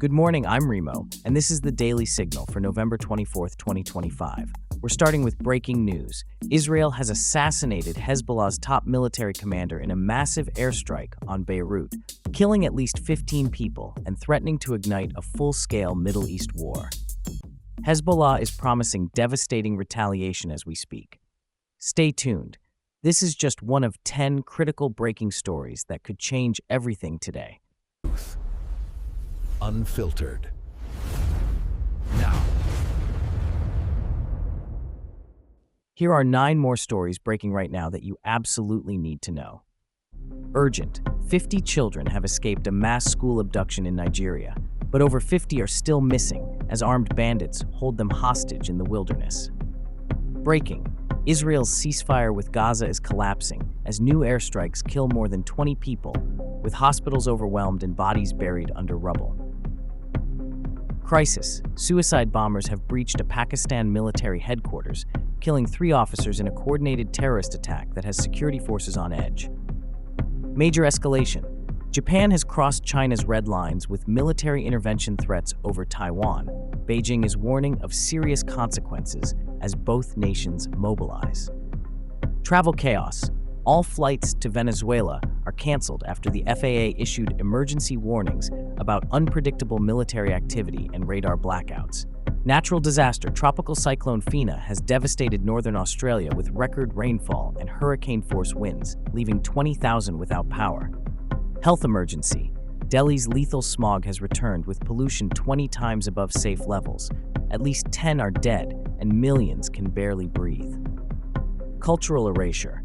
Good morning, I'm Remo, and this is the Daily Signal for November 24th, 2025. We're starting with breaking news. Israel has assassinated Hezbollah's top military commander in a massive airstrike on Beirut, killing at least 15 people and threatening to ignite a full-scale Middle East war. Hezbollah is promising devastating retaliation as we speak. Stay tuned. This is just one of 10 critical breaking stories that could change everything today. Unfiltered. Now. Here are 9 more stories breaking right now that you absolutely need to know. Urgent. 50 children have escaped a mass school abduction in Nigeria, but over 50 are still missing as armed bandits hold them hostage in the wilderness. Breaking. Israel's ceasefire with Gaza is collapsing as new airstrikes kill more than 20 people, with hospitals overwhelmed and bodies buried under rubble. Crisis. Suicide bombers have breached a Pakistan military headquarters, killing 3 officers in a coordinated terrorist attack that has security forces on edge. Major escalation. Japan has crossed China's red lines with military intervention threats over Taiwan. Beijing is warning of serious consequences as both nations mobilize. Travel chaos. All flights to Venezuela are canceled after the FAA issued emergency warnings about unpredictable military activity and radar blackouts. Natural disaster. Tropical cyclone Fina has devastated northern Australia with record rainfall and hurricane-force winds, leaving 20,000 without power. Health emergency. Delhi's lethal smog has returned with pollution 20 times above safe levels. At least 10 are dead, and millions can barely breathe. Cultural erasure.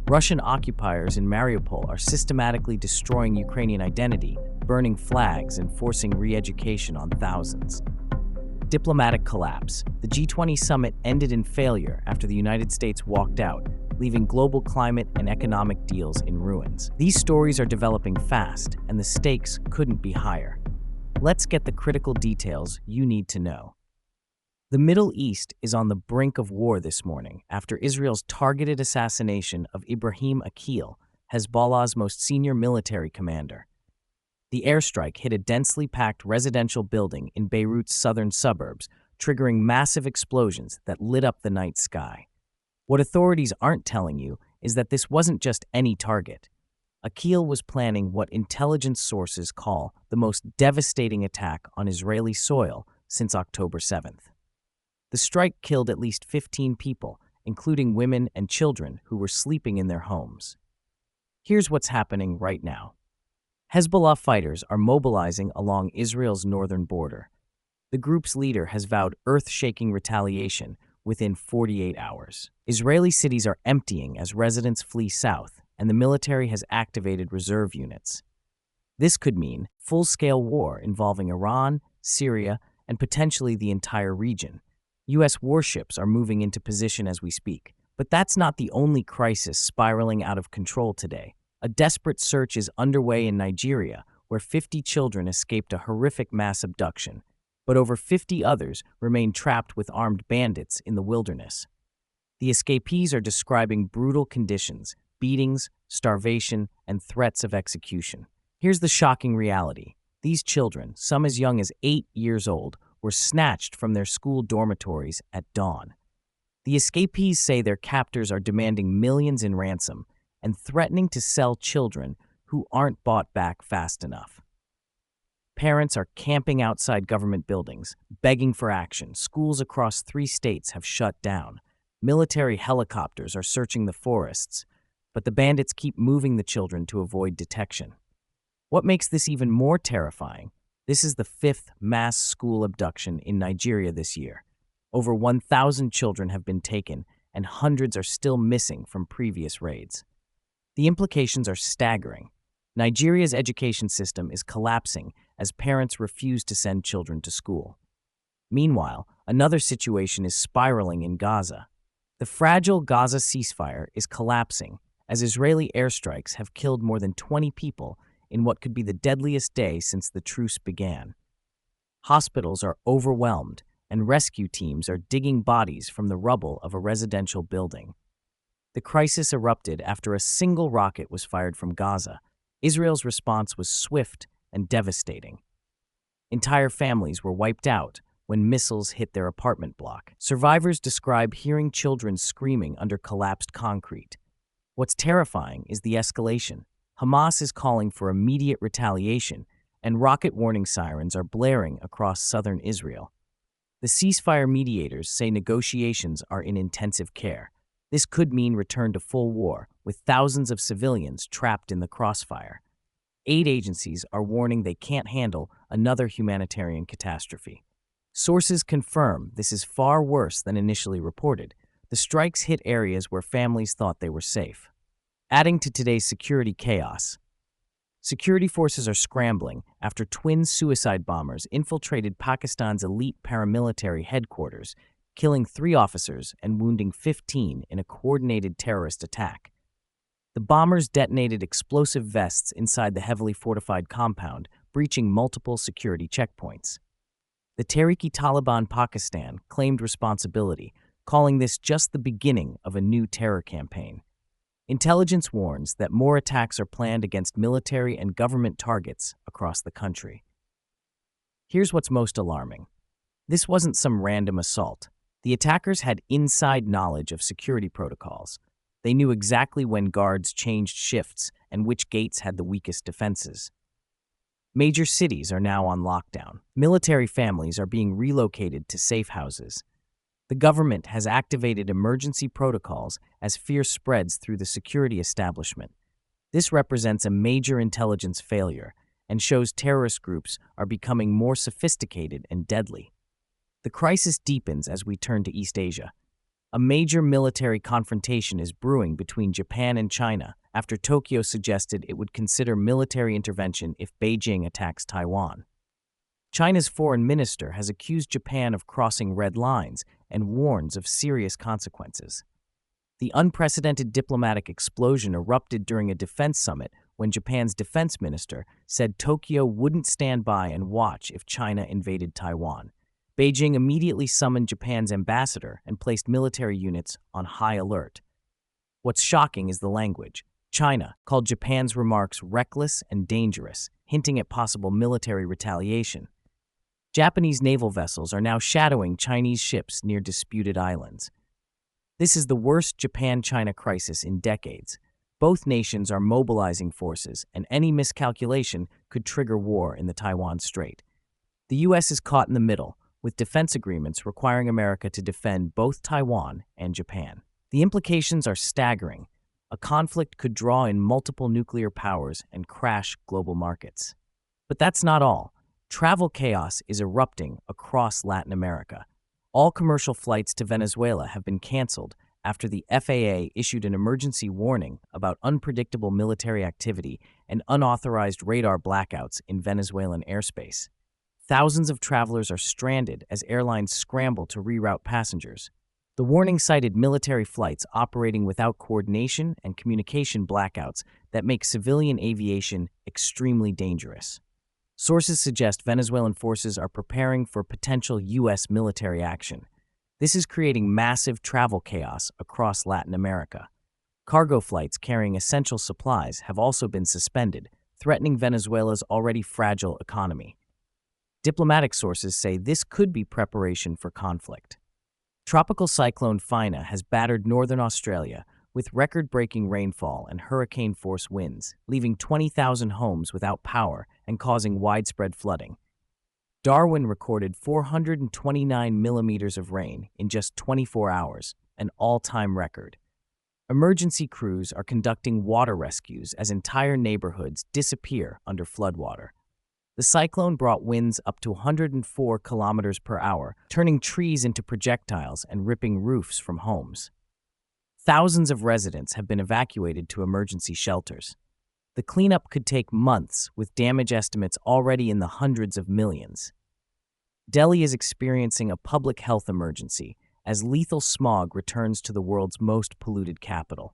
Russian occupiers in Mariupol are systematically destroying Ukrainian identity, burning flags and forcing re-education on thousands. Diplomatic collapse. The G20 summit ended in failure after the United States walked out, leaving global climate and economic deals in ruins. These stories are developing fast, and the stakes couldn't be higher. Let's get the critical details you need to know. The Middle East is on the brink of war this morning after Israel's targeted assassination of Ibrahim Aqil, Hezbollah's most senior military commander. The airstrike hit a densely packed residential building in Beirut's southern suburbs, triggering massive explosions that lit up the night sky. What authorities aren't telling you is that this wasn't just any target. Aqil was planning what intelligence sources call the most devastating attack on Israeli soil since October 7th. The strike killed at least 15 people, including women and children who were sleeping in their homes. Here's what's happening right now. Hezbollah fighters are mobilizing along Israel's northern border. The group's leader has vowed earth-shaking retaliation within 48 hours. Israeli cities are emptying as residents flee south, and the military has activated reserve units. This could mean full-scale war involving Iran, Syria, and potentially the entire region. U.S. warships are moving into position as we speak. But that's not the only crisis spiraling out of control today. A desperate search is underway in Nigeria, where 50 children escaped a horrific mass abduction, but over 50 others remain trapped with armed bandits in the wilderness. The escapees are describing brutal conditions, beatings, starvation, and threats of execution. Here's the shocking reality. These children, some as young as 8 years old, were snatched from their school dormitories at dawn. The escapees say their captors are demanding millions in ransom and threatening to sell children who aren't bought back fast enough. Parents are camping outside government buildings, begging for action. Schools across 3 states have shut down. Military helicopters are searching the forests, but the bandits keep moving the children to avoid detection. What makes this even more terrifying? This is the 5th mass school abduction in Nigeria this year. Over 1,000 children have been taken, and hundreds are still missing from previous raids. The implications are staggering. Nigeria's education system is collapsing as parents refuse to send children to school. Meanwhile, another situation is spiraling in Gaza. The fragile Gaza ceasefire is collapsing as Israeli airstrikes have killed more than 20 people in what could be the deadliest day since the truce began. Hospitals are overwhelmed, and rescue teams are digging bodies from the rubble of a residential building. The crisis erupted after a single rocket was fired from Gaza. Israel's response was swift and devastating. Entire families were wiped out when missiles hit their apartment block. Survivors describe hearing children screaming under collapsed concrete. What's terrifying is the escalation. Hamas is calling for immediate retaliation, and rocket warning sirens are blaring across southern Israel. The ceasefire mediators say negotiations are in intensive care. This could mean return to full war, with thousands of civilians trapped in the crossfire. Aid agencies are warning they can't handle another humanitarian catastrophe. Sources confirm this is far worse than initially reported. The strikes hit areas where families thought they were safe. Adding to today's security chaos, security forces are scrambling after twin suicide bombers infiltrated Pakistan's elite paramilitary headquarters, killing 3 officers and wounding 15 in a coordinated terrorist attack. The bombers detonated explosive vests inside the heavily fortified compound, breaching multiple security checkpoints. The Tehrik-e-Taliban Pakistan claimed responsibility, calling this just the beginning of a new terror campaign. Intelligence warns that more attacks are planned against military and government targets across the country. Here's what's most alarming. This wasn't some random assault. The attackers had inside knowledge of security protocols. They knew exactly when guards changed shifts and which gates had the weakest defenses. Major cities are now on lockdown. Military families are being relocated to safe houses. The government has activated emergency protocols as fear spreads through the security establishment. This represents a major intelligence failure and shows terrorist groups are becoming more sophisticated and deadly. The crisis deepens as we turn to East Asia. A major military confrontation is brewing between Japan and China after Tokyo suggested it would consider military intervention if Beijing attacks Taiwan. China's foreign minister has accused Japan of crossing red lines and warns of serious consequences. The unprecedented diplomatic explosion erupted during a defense summit when Japan's defense minister said Tokyo wouldn't stand by and watch if China invaded Taiwan. Beijing immediately summoned Japan's ambassador and placed military units on high alert. What's shocking is the language. China called Japan's remarks reckless and dangerous, hinting at possible military retaliation. Japanese naval vessels are now shadowing Chinese ships near disputed islands. This is the worst Japan-China crisis in decades. Both nations are mobilizing forces, and any miscalculation could trigger war in the Taiwan Strait. The U.S. is caught in the middle, with defense agreements requiring America to defend both Taiwan and Japan. The implications are staggering. A conflict could draw in multiple nuclear powers and crash global markets. But that's not all. Travel chaos is erupting across Latin America. All commercial flights to Venezuela have been canceled after the FAA issued an emergency warning about unpredictable military activity and unauthorized radar blackouts in Venezuelan airspace. Thousands of travelers are stranded as airlines scramble to reroute passengers. The warning cited military flights operating without coordination and communication blackouts that make civilian aviation extremely dangerous. Sources suggest Venezuelan forces are preparing for potential U.S. military action. This is creating massive travel chaos across Latin America. Cargo flights carrying essential supplies have also been suspended, threatening Venezuela's already fragile economy. Diplomatic sources say this could be preparation for conflict. Tropical cyclone Fina has battered northern Australia with record-breaking rainfall and hurricane-force winds, leaving 20,000 homes without power and causing widespread flooding. Darwin recorded 429 millimeters of rain in just 24 hours, an all-time record. Emergency crews are conducting water rescues as entire neighborhoods disappear under floodwater. The cyclone brought winds up to 104 kilometers per hour, turning trees into projectiles and ripping roofs from homes. Thousands of residents have been evacuated to emergency shelters. The cleanup could take months, with damage estimates already in the hundreds of millions. Delhi is experiencing a public health emergency as lethal smog returns to the world's most polluted capital.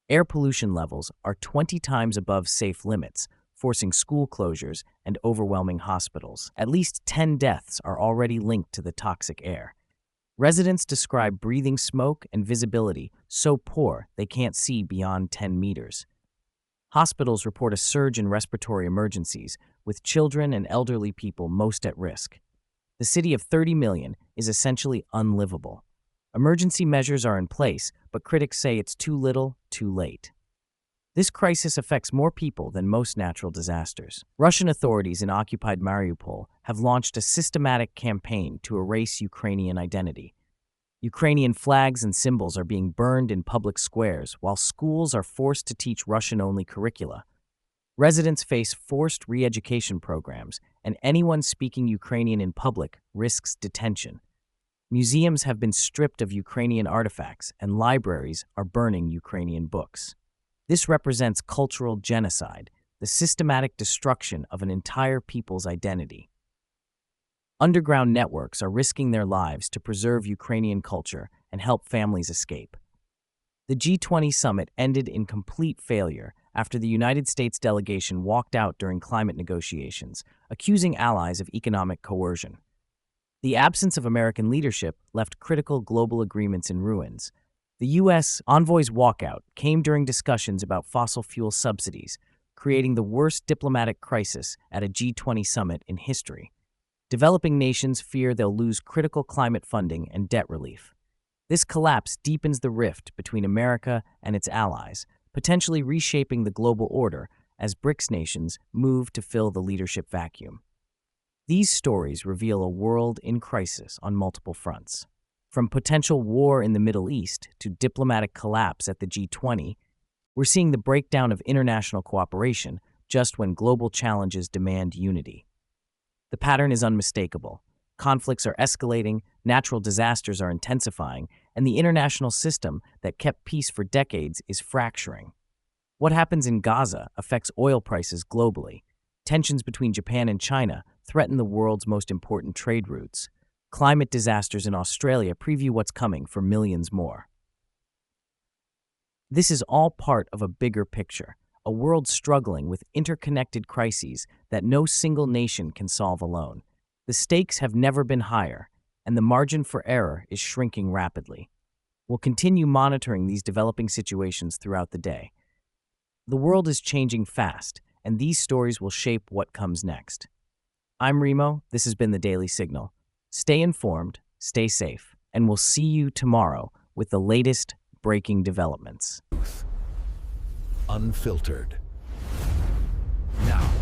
Air pollution levels are 20 times above safe limits, forcing school closures and overwhelming hospitals. At least 10 deaths are already linked to the toxic air. Residents describe breathing smoke and visibility so poor they can't see beyond 10 meters. Hospitals report a surge in respiratory emergencies, with children and elderly people most at risk. The city of 30 million is essentially unlivable. Emergency measures are in place, but critics say it's too little, too late. This crisis affects more people than most natural disasters. Russian authorities in occupied Mariupol have launched a systematic campaign to erase Ukrainian identity. Ukrainian flags and symbols are being burned in public squares, while schools are forced to teach Russian-only curricula. Residents face forced re-education programs, and anyone speaking Ukrainian in public risks detention. Museums have been stripped of Ukrainian artifacts, and libraries are burning Ukrainian books. This represents cultural genocide, the systematic destruction of an entire people's identity. Underground networks are risking their lives to preserve Ukrainian culture and help families escape. The G20 summit ended in complete failure after the United States delegation walked out during climate negotiations, accusing allies of economic coercion. The absence of American leadership left critical global agreements in ruins. The U.S. envoy's walkout came during discussions about fossil fuel subsidies, creating the worst diplomatic crisis at a G20 summit in history. Developing nations fear they'll lose critical climate funding and debt relief. This collapse deepens the rift between America and its allies, potentially reshaping the global order as BRICS nations move to fill the leadership vacuum. These stories reveal a world in crisis on multiple fronts. From potential war in the Middle East to diplomatic collapse at the G20, we're seeing the breakdown of international cooperation just when global challenges demand unity. The pattern is unmistakable. Conflicts are escalating, natural disasters are intensifying, and the international system that kept peace for decades is fracturing. What happens in Gaza affects oil prices globally. Tensions between Japan and China threaten the world's most important trade routes. Climate disasters in Australia preview what's coming for millions more. This is all part of a bigger picture, a world struggling with interconnected crises that no single nation can solve alone. The stakes have never been higher, and the margin for error is shrinking rapidly. We'll continue monitoring these developing situations throughout the day. The world is changing fast, and these stories will shape what comes next. I'm Remo. This has been the Daily Signal. Stay informed, stay safe, and we'll see you tomorrow with the latest breaking developments. Unfiltered. Now.